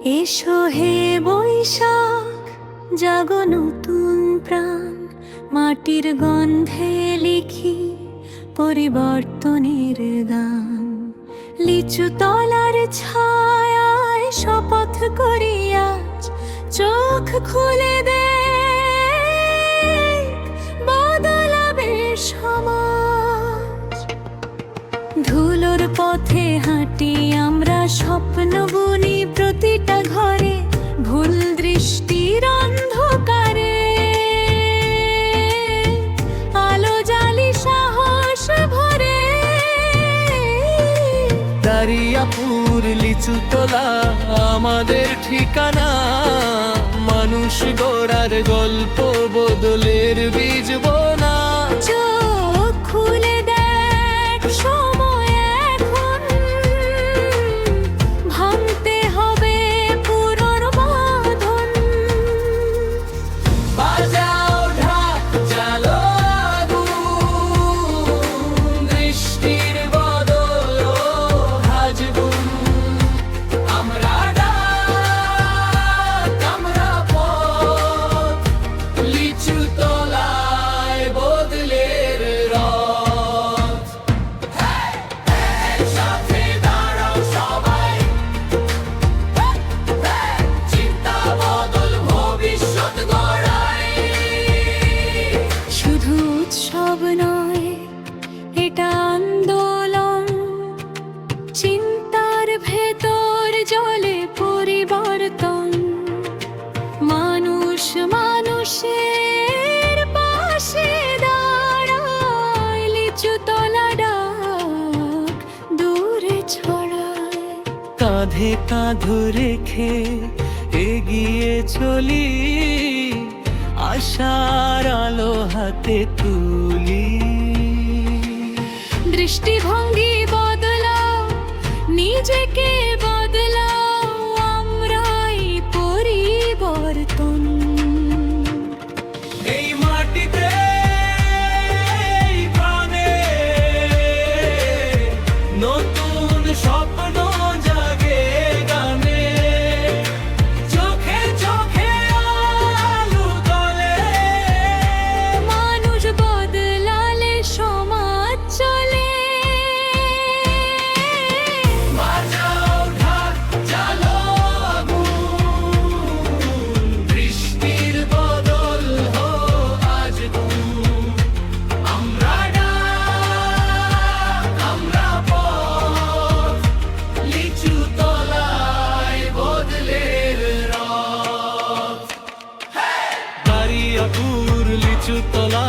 এসো হে বৈশাখ, জাগো নতুন প্রাণ, মাটির গন্ধে লিখি পরিবর্তনের গান। লিচু তলার ছায়ায় শপথ করি আজ, চোখ খুলে দে বদলাবে সমাজ। ধুলোর পথে হাঁটি আমরা, স্বপ্ন বুনি প্রতিটা ঘরে, ভুল দৃষ্টির অন্ধকারে আলো জ্বালি সাহস ভরে। দারিয়াপুর লিচু তোলা আমাদের ঠিকানা, মানুষ গড়ার গল্প, বদলের বীজ বোনা। চোখ খুলে দেখ সময় এখন, ভাঙতে হবে পুরোর বাঁধন। বাজাও ঢাক, জ্বালো আগুন, দৃষ্টির বদল হাজগুন। আমরা ডাক, আমরা পথ, লিচু তলায় বদলের রথ। একসাথে দাঁড়াও সবাই, চিন্তা বদল ভবিষ্যৎ গড়াই। শুধু উৎসব নয়, এটা আন্দোলন, চিন্তার ভেতর জলে পরিবর্তন। মানুষ মানুষের পাশে দাঁড়ায়, লিচু তলা ডাক দূরে ছড়ায়। কাঁধে কাঁধ রেখে এগিয়ে চলি, আশার আলো হাতে তুলি। দৃষ্টিভঙ্গি বদলাও, নিজেকে বদলাও, আমরাই পরিবর্তন। এই মাটিতে, এই প্রাণে নতুন স্বপ্ন জাগে গানে। চোখে চোখে আলো তলে, মানুষ বদলালে সমাজ চলে। বাজাও ঢাক, জ্বালো আগুন, বৃষ্টির বদল হো আজ গুন। আমরা ডাক, আমরা পথ, লিচু তলায় বদলের রথ। দারিয়াপুর লিচু তলা,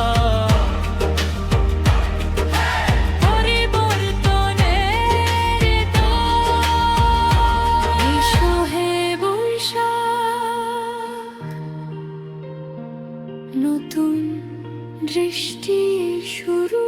পরিবর্তনের দোল। এসো হে বৈশাখ, নতুন দৃষ্টির শুরু।